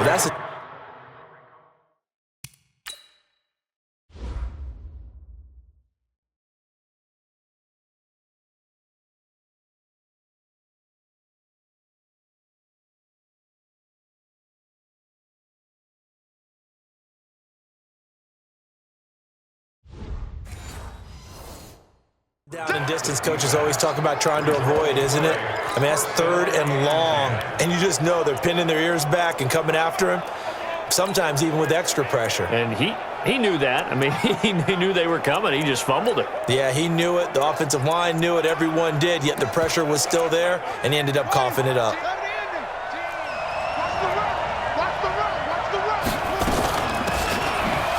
Well, that's down and distance coaches always talk about trying to avoid, isn't it? I mean, that's 3rd and long, and you just know they're pinning their ears back and coming after him, sometimes even with extra pressure. And he knew that. I mean, he knew they were coming. He just fumbled it. Yeah, he knew it. The offensive line knew it. Everyone did, yet the pressure was still there, and he ended up coughing it up.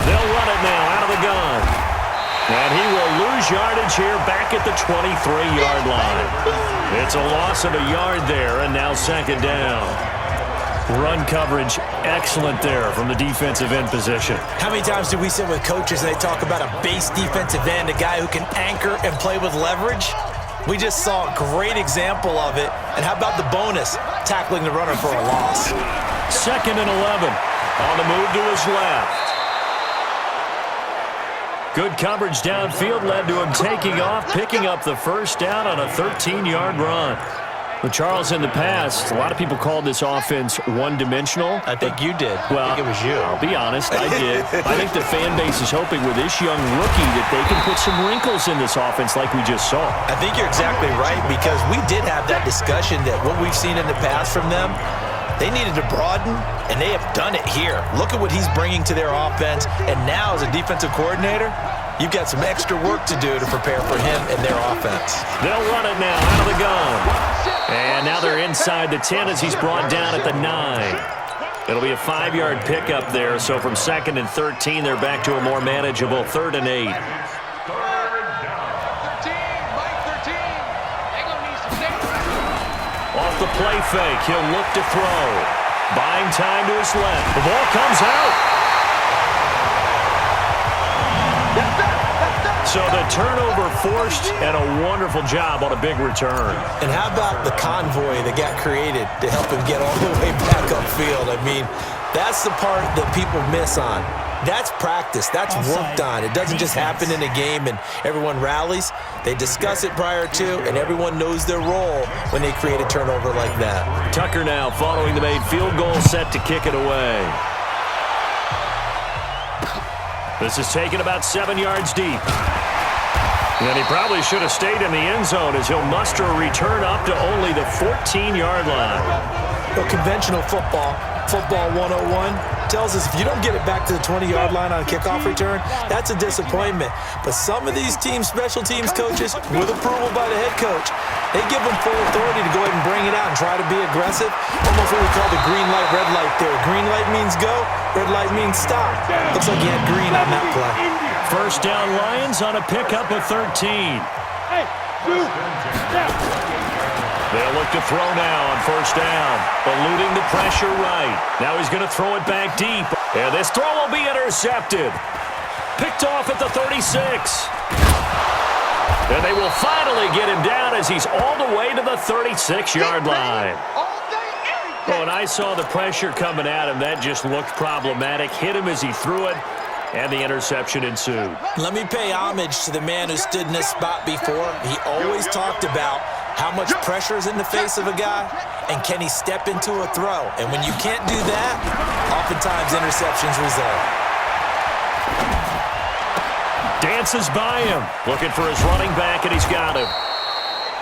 They'll run it now out of the gun. And he will lose yardage here back at the 23-yard line. It's a loss of a yard there, and now 2nd down. Run coverage excellent there from the defensive end position. How many times do we sit with coaches and they talk about a base defensive end, a guy who can anchor and play with leverage? We just saw a great example of it. And how about the bonus, tackling the runner for a loss? 2nd and 11 on the move to his left. Good coverage downfield led to him taking off, picking up the 1st down on a 13-yard run. Well, Charles, in the past, a lot of people called this offense one-dimensional. I think you did. Well, I think it was you. I'll be honest, I did. I think the fan base is hoping with this young rookie that they can put some wrinkles in this offense like we just saw. I think you're exactly right, because we did have that discussion that what we've seen in the past from them, they needed to broaden, and they have done it here. Look at what he's bringing to their offense, and now as a defensive coordinator, you've got some extra work to do to prepare for him and their offense. They'll run it now out of the gun. And now they're inside the 10 as he's brought down at the 9. It'll be a 5-yard pickup there, so from 2nd and 13, they're back to a more manageable 3rd and 8. Off the play fake, he'll look to throw. Buying time to his left. The ball comes out. So the turnover forced, and a wonderful job on a big return. And how about the convoy that got created to help him get all the way back upfield? I mean, that's the part that people miss on. That's practice. That's worked on. It doesn't just happen in a game and everyone rallies. They discuss it prior to, and everyone knows their role when they create a turnover like that. Tucker now following the made field goal, set to kick it away. This is taken about 7 yards deep. And he probably should have stayed in the end zone as he'll muster a return up to only the 14-yard line. Well, conventional football 101, tells us if you don't get it back to the 20-yard line on a kickoff return, that's a disappointment. But some of these teams, special teams coaches, with approval by the head coach, they give them full authority to go ahead and bring it out and try to be aggressive. Almost what we call the green light, red light theory. Green light means go, red light means stop. Looks like you had green on that play. 1st down Lions on a pickup of 13. They'll look to throw now on 1st down. Eluding the pressure right. Now he's going to throw it back deep. And this throw will be intercepted. Picked off at the 36. And they will finally get him down as he's all the way to the 36-yard line. Oh, and I saw the pressure coming at him. That just looked problematic. Hit him as he threw it, and the interception ensued. Let me pay homage to the man who stood in this spot before. He always talked about how much pressure is in the face of a guy, and can he step into a throw? And when you can't do that, oftentimes interceptions result. Dances by him, looking for his running back, and he's got him.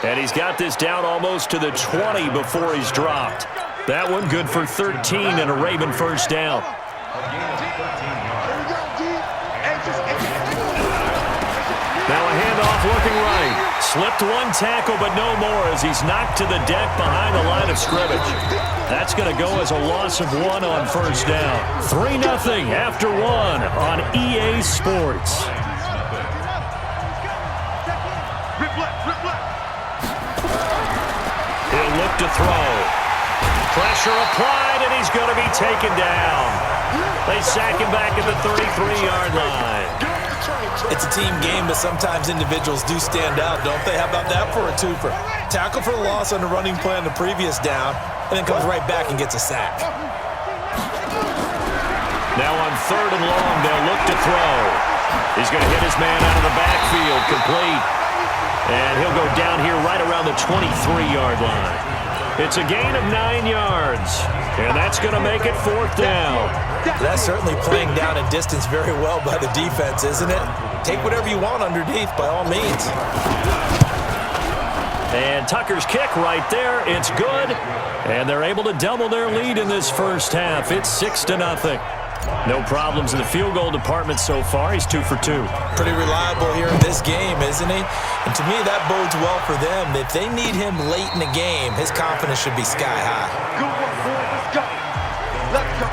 And he's got this down almost to the 20 before he's dropped. That one good for 13 and a Raven 1st down. Now a handoff looking right. Slipped one tackle, but no more as he's knocked to the deck behind the line of scrimmage. That's going to go as a loss of 1 on 1st down. 3-0 after 1 on EA Sports. He'll look to throw. Pressure applied, and he's going to be taken down. They sack him back at the 33-yard line. It's a team game, but sometimes individuals do stand out, don't they? How about that for a twofer? Tackle for the loss on the running play on the previous down, and then comes right back and gets a sack. Now on 3rd and long, they'll look to throw. He's going to hit his man out of the backfield, complete. And he'll go down here right around the 23-yard line. It's a gain of 9 yards, and that's going to make it 4th down. That's certainly playing down in distance very well by the defense, isn't it? Take whatever you want underneath, by all means. And Tucker's kick right there. It's good. And they're able to double their lead in this first half. It's 6-0. No problems in the field goal department so far. He's 2 for 2. Pretty reliable here in this game, isn't he? And to me, that bodes well for them. If they need him late in the game, his confidence should be sky high. Good one, boy. Let's go. Let's go.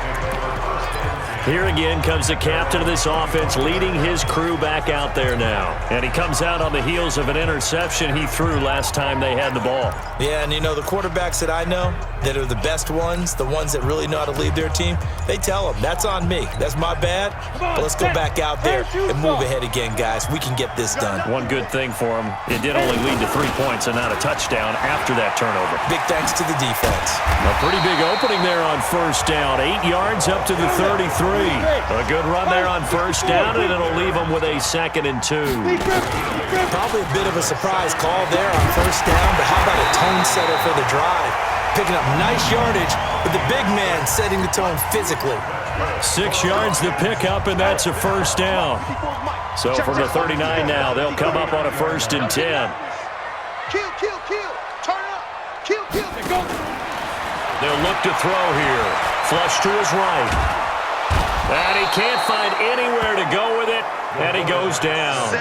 Here again comes the captain of this offense, leading his crew back out there now. And he comes out on the heels of an interception he threw last time they had the ball. Yeah, and you know, the quarterbacks that I know that are the best ones, the ones that really know how to lead their team, they tell them, that's on me. That's my bad. But let's go back out there and move ahead again, guys. We can get this done. One good thing for him, it did only lead to 3 points and not a touchdown after that turnover. Big thanks to the defense. A pretty big opening there on 1st down. 8 yards up to the 33. A good run there on 1st down, and it'll leave them with a 2nd and 2. Probably a bit of a surprise call there on 1st down, but how about a tone setter for the drive? Picking up nice yardage with the big man setting the tone physically. 6 yards to pick up, and that's a 1st down. So from the 39 now, they'll come up on a 1st and 10. Kill, kill, kill. Turn up. Kill, kill. Go. They'll look to throw here. Flush to his right. And he can't find anywhere to go with it, and he goes down.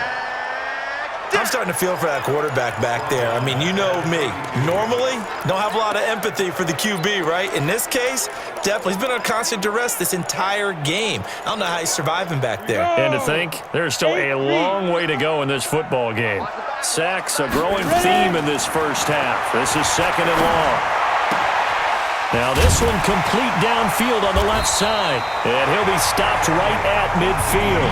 I'm starting to feel for that quarterback back there. I mean, you know me. Normally, don't have a lot of empathy for the QB, right? In this case, definitely. He's been on constant duress this entire game. I don't know how he's surviving back there. And to think, there's still a long way to go in this football game. Sacks, a growing theme in this first half. This is 2nd and long. Now this one complete downfield on the left side. And he'll be stopped right at midfield.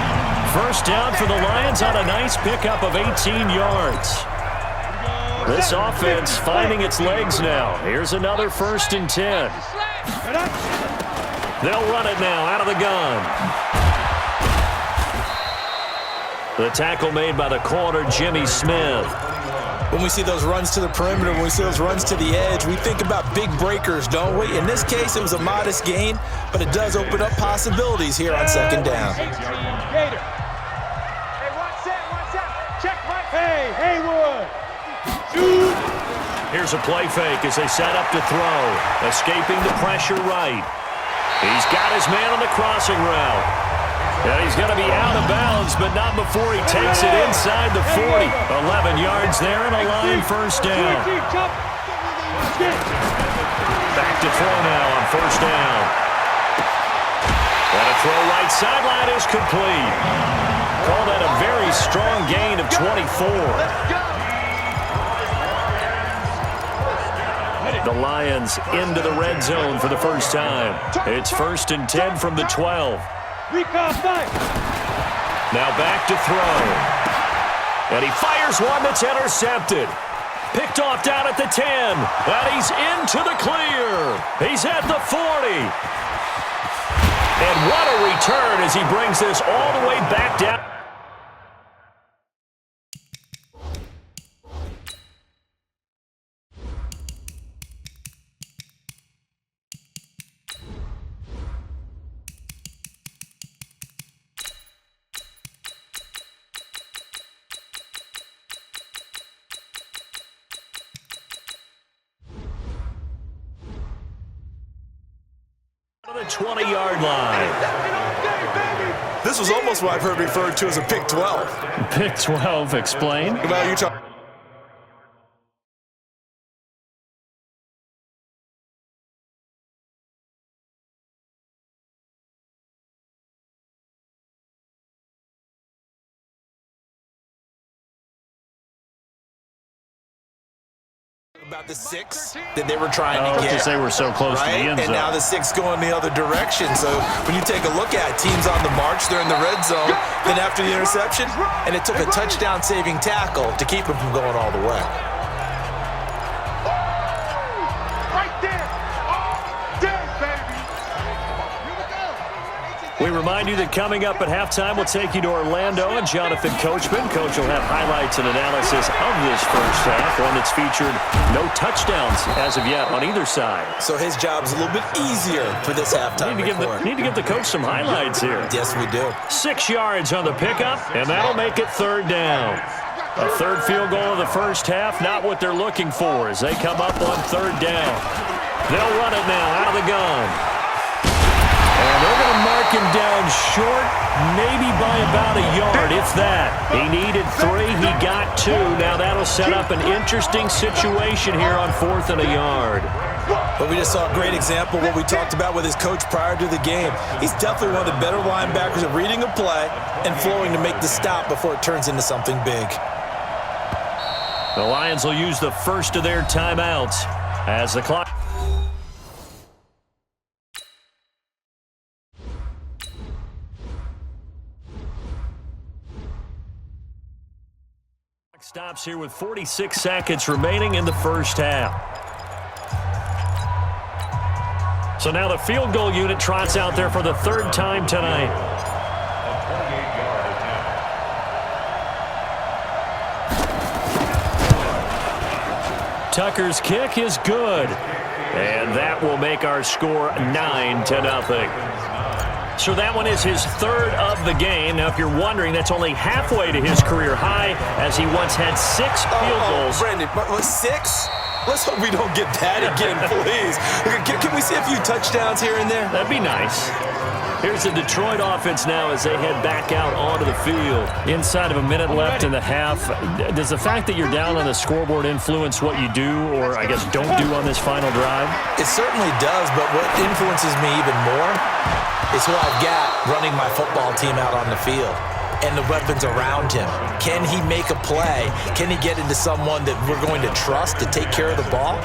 1st down for the Lions on a nice pickup of 18 yards. This offense finding its legs now. Here's another 1st and 10. They'll run it now out of the gun. The tackle made by the corner, Jimmy Smith. When we see those runs to the perimeter, when we see those runs to the edge, we think about big breakers, don't we? In this case, it was a modest gain, but it does open up possibilities here on 2nd down. Hey, Haywood. Here's a play fake as they set up to throw. Escaping the pressure right. He's got his man on the crossing route. And he's going to be out of bounds, but not before he takes it inside the 40. 11 yards there and a line 1st down. Back to throw now on 1st down. And a throw right sideline is complete. Call that a very strong gain of 24. The Lions into the red zone for the first time. It's 1st and 10 from the 12. Now back to throw. And he fires one that's intercepted. Picked off down at the 10. And he's into the clear. He's at the 40. And what a return as he brings this all the way back down. The 20-yard line. This was almost what I've heard referred to as a pick 12. Pick 12, explain. Well, you talk about the 6 that they were trying to get. Because they were so close to the end zone. And now the 6 going the other direction. So when you take a look at teams on the march, they're in the red zone. Then after the interception, and it took a touchdown-saving tackle to keep them from going all the way. Right there. All day, baby. Here we go. We remind you that coming up at halftime, we'll take you to Orlando and Jonathan Coachman. Coach will have highlights and analysis of this first half, one that's featured no touchdowns as of yet on either side. So his job's a little bit easier for this halftime report. Need to give the coach some highlights here. Yes, we do. 6 yards on the pickup, and that'll make it third down. A third field goal of the first half, not what they're looking for as they come up on third down. They'll run it now out of the gun. And they're going to mark him down short, maybe by about a yard, if that. He needed 3. He got 2. Now that'll set up an interesting situation here on 4th and a yard. But we just saw a great example of what we talked about with his coach prior to the game. He's definitely one of the better linebackers at reading a play and flowing to make the stop before it turns into something big. The Lions will use the first of their timeouts as the clock stops here with 46 seconds remaining in the first half. So now the field goal unit trots out there for the third time tonight. Tucker's kick is good. And that will make our score 9-0. So that one is his third of the game. Now, if you're wondering, that's only halfway to his career high as he once had 6 field goals. Brandon, 6? Let's hope we don't get that again, please. Can we see a few touchdowns here and there? That'd be nice. Here's the Detroit offense now as they head back out onto the field. Inside of a minute left in the half, does the fact that you're down on the scoreboard influence what you do or, I guess, don't do on this final drive? It certainly does, but what influences me even more is who I've got running my football team out on the field and the weapons around him. Can he make a play? Can he get into someone that we're going to trust to take care of the ball?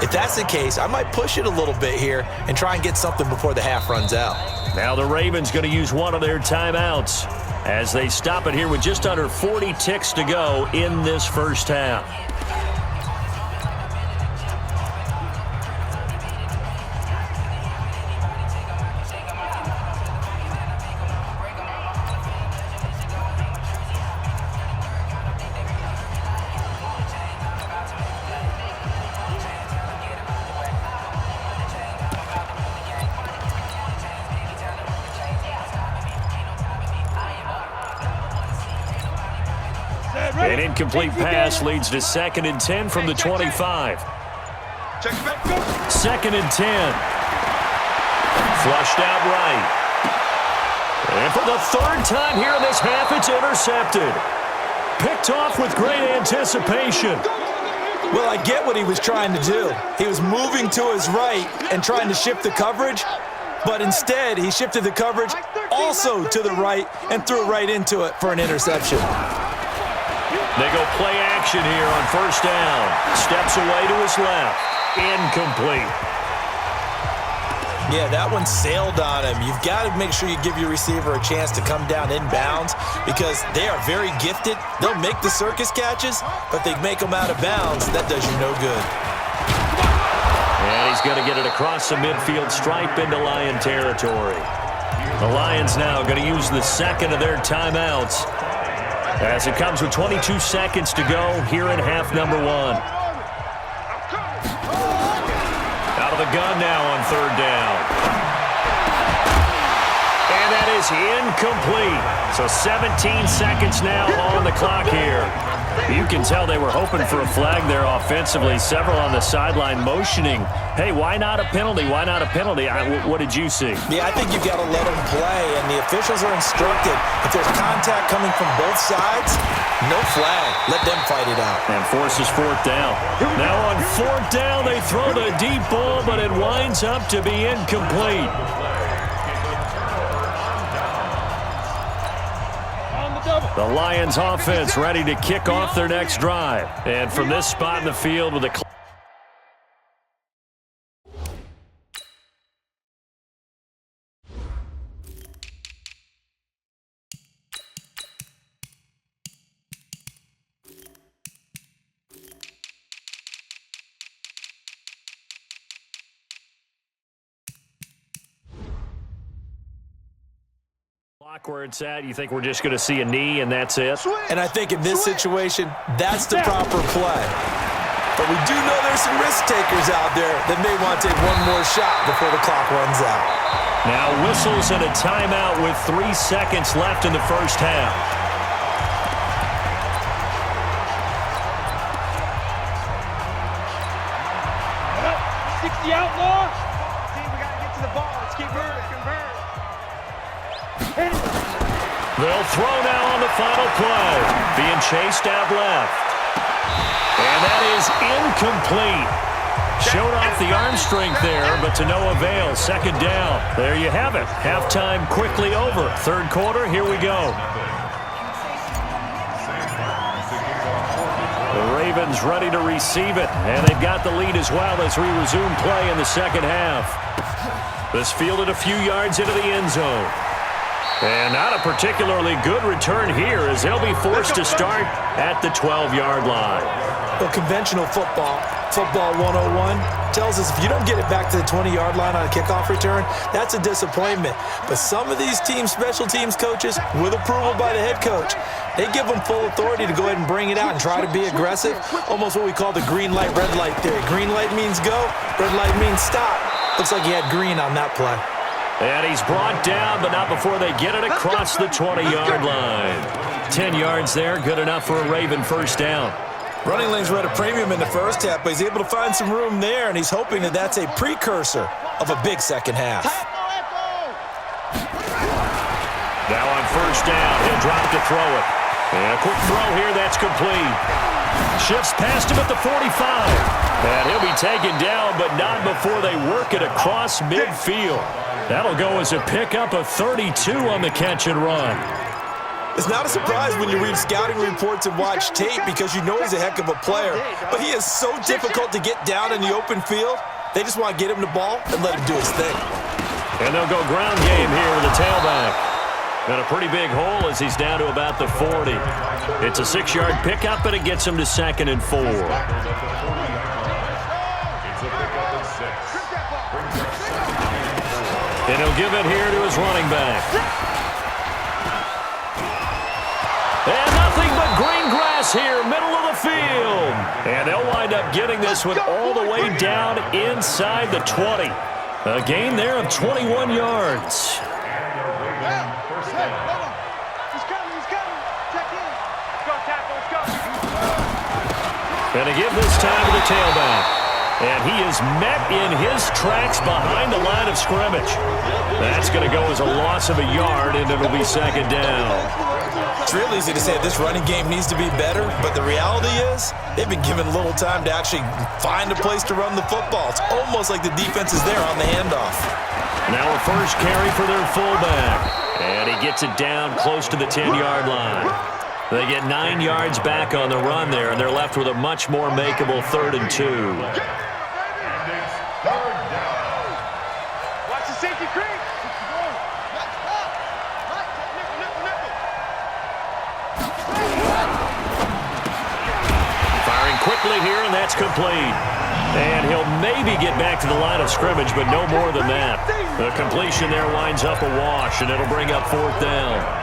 If that's the case, I might push it a little bit here and try and get something before the half runs out. Now the Ravens going to use one of their timeouts as they stop it here with just under 40 ticks to go in this first half. An incomplete pass leads to 2nd and 10 from the 25. 2nd and 10. Flushed out right. And for the third time here in this half, it's intercepted. Picked off with great anticipation. Well, I get what he was trying to do. He was moving to his right and trying to shift the coverage, but instead he shifted the coverage also to the right and threw right into it for an interception. They go play action here on first down. Steps away to his left. Incomplete. Yeah, that one sailed on him. You've got to make sure you give your receiver a chance to come down inbounds because they are very gifted. They'll make the circus catches, but they make them out of bounds. That does you no good. And he's going to get it across the midfield stripe into Lion territory. The Lions now going to use the second of their timeouts as it comes with 22 seconds to go here in half number 1. Out of the gun now on third down. And that is incomplete. So 17 seconds now on the clock here. You can tell they were hoping for a flag there offensively. Several on the sideline motioning, hey, why not a penalty? Why not a penalty? What did you see? Yeah, I think you've got to let them play, and the officials are instructed. If there's contact coming from both sides, no flag. Let them fight it out. And forces 4th down. Now on 4th down, they throw the deep ball, but it winds up to be incomplete. The Lions offense ready to kick off their next drive. And from this spot in the field with a Where it's at, you think we're just going to see a knee and that's it? And I think in this situation, that's the proper play. But we do know there's some risk takers out there that may want to take one more shot before the clock runs out. Now whistles and a timeout with 3 seconds left in the first half. Outlaw. Team, we got to get to the ball. Let's keep moving. Convert. They'll throw now on the final play. Being chased out left. And that is incomplete. Showed off the arm strength there, but to no avail. Second down. There you have it. Halftime quickly over. Third quarter, here we go. The Ravens ready to receive it, and they've got the lead as well as we resume play in the second half. This fielded a few yards into the end zone. And not a particularly good return here as they'll be forced to start at the 12-yard line. Well, conventional football 101, tells us if you don't get it back to the 20-yard line on a kickoff return, that's a disappointment. But some of these special teams coaches, with approval by the head coach, they give them full authority to go ahead and bring it out and try to be aggressive, almost what we call the green light, red light theory. Green light means go, red light means stop. Looks like he had green on that play. And he's brought down, but not before they get it across the 20-yard line. 10 yards there, good enough for a Raven first down. Running lanes were at a premium in the first half, but he's able to find some room there, and he's hoping that that's a precursor of a big second half. Now on first down, he'll drop to throw it. And a quick throw here, that's complete. Shifts past him at the 45. And he'll be taken down, but not before they work it across midfield. That'll go as a pickup of 32 on the catch and run. It's not a surprise when you read scouting reports and watch tape because you know he's a heck of a player. But he is so difficult to get down in the open field. They just want to get him the ball and let him do his thing. And they'll go ground game here with a tailback. And a pretty big hole as he's down to about the 40. It's a 6-yard pickup, but it gets him to 2nd and 4. And he'll give it here to his running back. And nothing but green grass here, middle of the field. And they'll wind up getting this one all the way down inside the 20. A gain there of 21 yards. And a give this time to the tailback. And he is met in his tracks behind the line of scrimmage. That's going to go as a loss of a yard, and it'll be 2nd down. It's real easy to say this running game needs to be better, but the reality is they've been given little time to actually find a place to run the football. It's almost like the defense is there on the handoff. Now a first carry for their fullback. And he gets it down close to the 10-yard line. They get 9 yards back on the run there, and they're left with a much more makeable 3rd and 2. Watch the safety creep. Firing quickly here, and that's complete. And he'll maybe get back to the line of scrimmage, but no more than that. The completion there winds up a wash, and it'll bring up 4th down.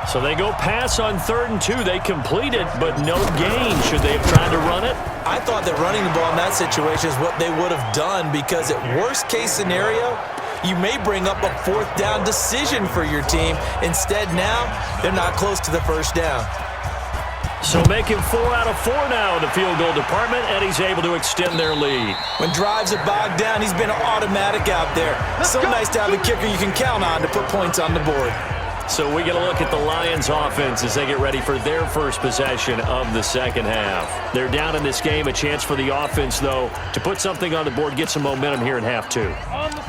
So they go pass on 3rd and 2. They complete it, but no gain. Should they have tried to run it? I thought that running the ball in that situation is what they would have done because at worst case scenario, you may bring up a 4th down decision for your team. Instead now, they're not close to the first down. So make him 4 out of 4 now in the field goal department, and he's able to extend their lead. When drives are bogged down, he's been automatic out there. So nice to have a kicker you can count on to put points on the board. So we get a look at the Lions offense as they get ready for their first possession of the second half. They're down in this game. A chance for the offense, though, to put something on the board, get some momentum here in half 2.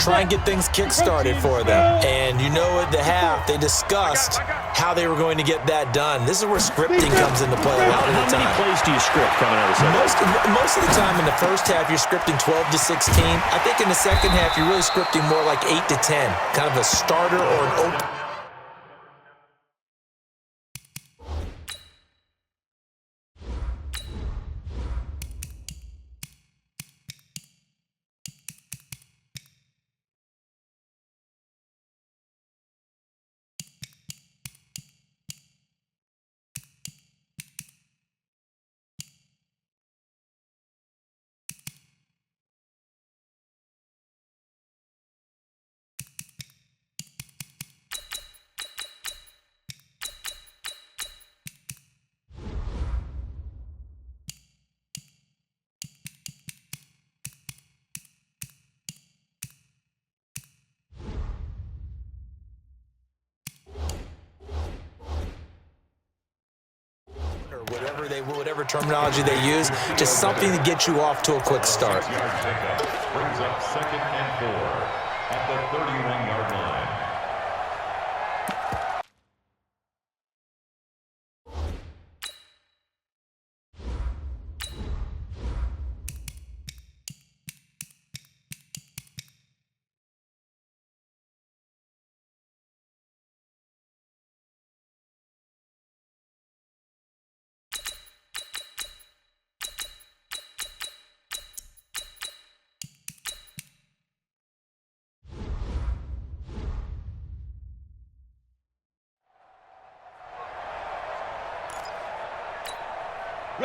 Try and get things kick-started for them. And you know at the half, they discussed how they were going to get that done. This is where scripting comes into play a lot of the time. How many plays do you script coming out of the second half? Most of the time in the first half, you're scripting 12 to 16. I think in the second half, you're really scripting more like 8 to 10, kind of a starter or an open. whatever terminology they use, just something to get you off to a quick start. Brings up 2nd and 4 at the 31-yard line.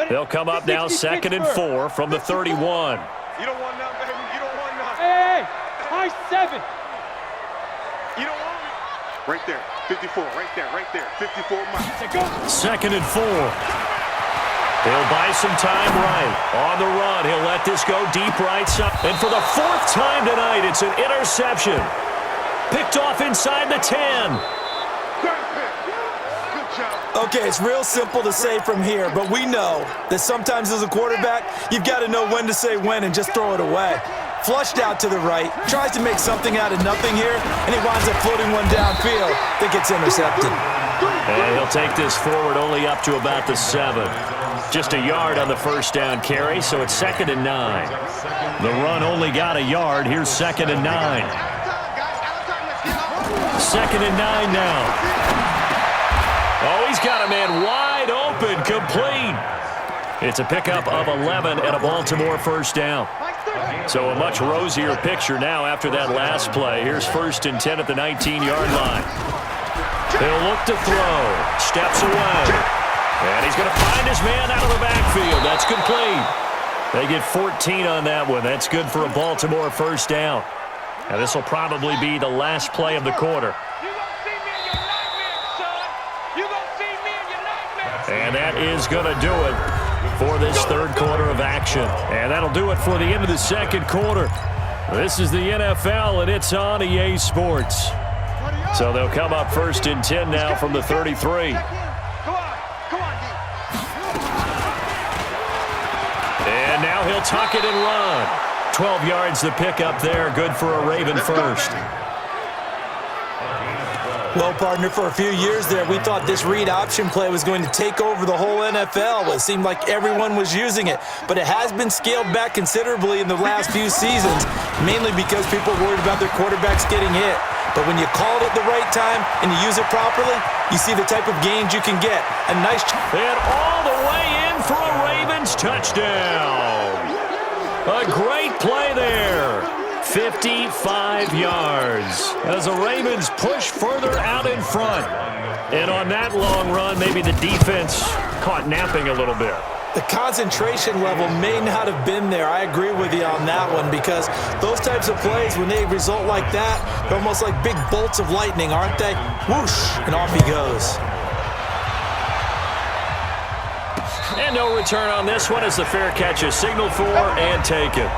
They'll come up now 2nd and 4 from the 31. You don't want none, baby. You don't want none. Hey, high 7. You don't want it. Right there. 54. Right there. 54 miles. 2nd and 4. He'll buy some time right. On the run, he'll let this go deep right side. And for the 4th time tonight, it's an interception. Picked off inside the 10. Okay, it's real simple to say from here, but we know that sometimes as a quarterback, you've got to know when to say when and just throw it away. Flushed out to the right, tries to make something out of nothing here, and he winds up floating one downfield that gets intercepted. And he'll take this forward only up to about the 7. Just a yard on the first down carry, so it's 2nd and 9. The run only got a yard. Here's 2nd and 9. 2nd and 9 now. Oh, he's got a man wide open, complete. It's a pickup of 11 and a Baltimore first down. So a much rosier picture now after that last play. Here's 1st and 10 at the 19-yard line. He'll look to throw. Steps away. And he's going to find his man out of the backfield. That's complete. They get 14 on that one. That's good for a Baltimore first down. And this will probably be the last play of the quarter. And that is going to do it for this 3rd quarter of action. And that'll do it for the end of the 2nd quarter. This is the NFL, and it's on EA Sports. So they'll come up 1st and 10 now from the 33. And now he'll tuck it and run. 12 yards the pickup there. Good for a Raven first. Well, partner, for a few years there, we thought this read option play was going to take over the whole NFL. It seemed like everyone was using it, but it has been scaled back considerably in the last few seasons, mainly because people are worried about their quarterbacks getting hit. But when you call it at the right time and you use it properly, you see the type of gains you can get. A nice... And all the way in for a Ravens touchdown. A great play there. 55 yards as the Ravens push further out in front. And on that long run, maybe the defense caught napping a little bit. The concentration level may not have been there. I agree with you on that one because those types of plays, when they result like that, they're almost like big bolts of lightning, aren't they? Whoosh, and off he goes. And no return on this one as the fair catch is signaled for and taken.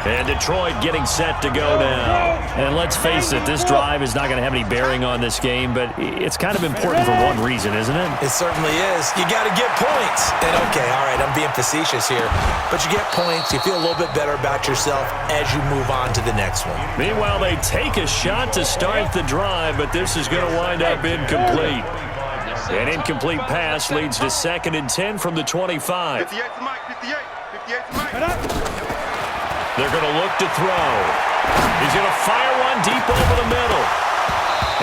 And Detroit getting set to go now. And let's face it, this drive is not going to have any bearing on this game, but it's kind of important for one reason, isn't it? It certainly is. You got to get points. And okay, all right, I'm being facetious here, but you get points, you feel a little bit better about yourself as you move on to the next one. Meanwhile, they take a shot to start the drive, but this is going to wind up incomplete. An incomplete pass leads to 2nd and 10 from the 25. 58 to Mike, 58 to Mike. They're going to look to throw. He's going to fire one deep over the middle.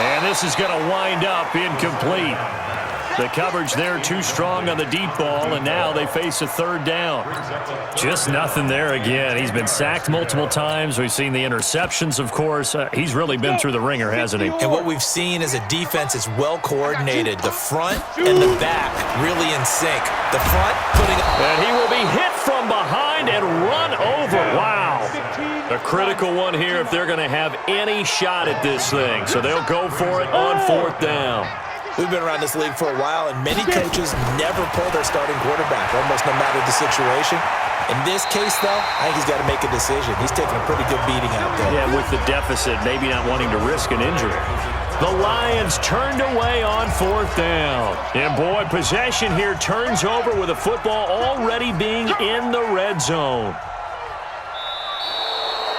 And this is going to wind up incomplete. The coverage there too strong on the deep ball, and now they face a 3rd down. Just nothing there again. He's been sacked multiple times. We've seen the interceptions, of course. He's really been through the ringer, hasn't he? And what we've seen is a defense that's well coordinated. The front and the back really in sync. The front putting up. And he will be hit from behind and run over. Wow. A critical one here if they're going to have any shot at this thing. So they'll go for it on 4th down. We've been around this league for a while, and many coaches never pull their starting quarterback, almost no matter the situation. In this case, though, I think he's got to make a decision. He's taking a pretty good beating out there. Yeah, with the deficit, maybe not wanting to risk an injury. The Lions turned away on 4th down. And, boy, possession here turns over with the football already being in the red zone.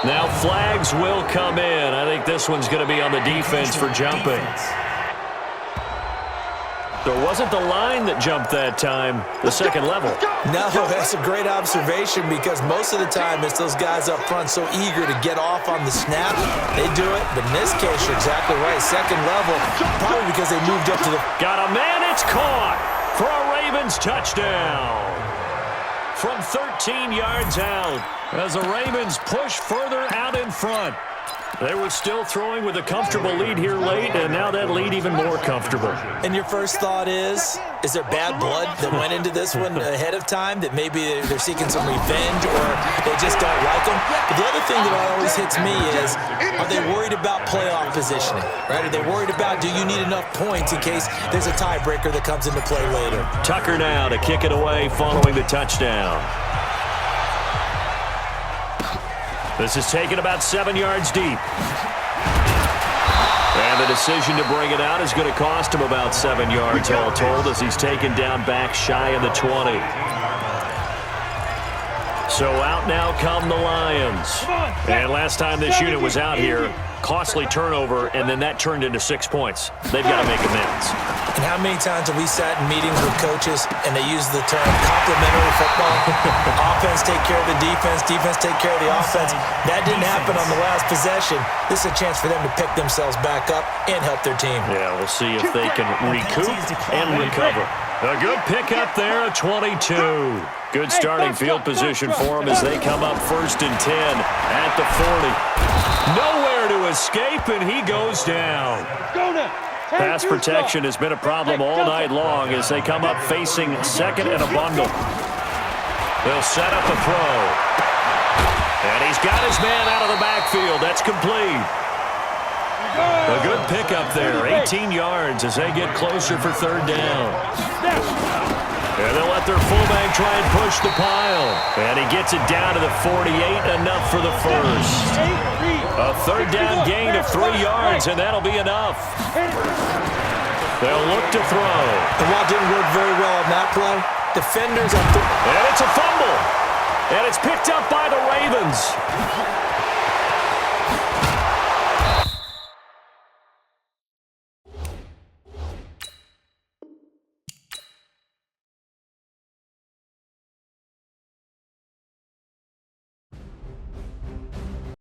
Now flags will come in. I think this one's going to be on the defense for jumping. So it wasn't the line that jumped that time, the second level. No, that's a great observation because most of the time it's those guys up front so eager to get off on the snap. They do it, but in this case, you're exactly right. Second level, probably because they moved up to the... Got a man, it's caught for a Ravens touchdown. From 13 yards out as the Ravens push further out in front. They were still throwing with a comfortable lead here late, and now that lead even more comfortable. And your first thought is there bad blood that went into this one ahead of time, that maybe they're seeking some revenge or they just don't like them? But the other thing that always hits me is, are they worried about playoff positioning, right? Are they worried about, do you need enough points in case there's a tiebreaker that comes into play later? Tucker now to kick it away following the touchdown. This is taken about 7 yards deep. And the decision to bring it out is going to cost him about 7 yards all told as he's taken down back shy of the 20. So out now come the Lions. And last time this unit was out here, costly turnover, and then that turned into 6 points. They've got to make amends. And how many times have we sat in meetings with coaches and they use the term complementary football? Offense take care of the defense, defense take care of the offense. That didn't happen on the last possession. This is a chance for them to pick themselves back up and help their team. Yeah, we'll see if they can recoup and recover. A good pickup there at 22. Good starting field position for them as they come up 1st and 10 at the 40. Nowhere to escape, and he goes down. Pass protection has been a problem all night long as they come up facing 2nd and a bundle. They'll set up a throw. And he's got his man out of the backfield. That's complete. A good pickup there, 18 yards as they get closer for 3rd down. And they'll let their fullback try and push the pile. And he gets it down to the 48, enough for the first. A 3rd down gain of 3 yards, and that'll be enough. They'll look to throw. And while it didn't work very well on that play, defenders up there. And it's a fumble. And it's picked up by the Ravens.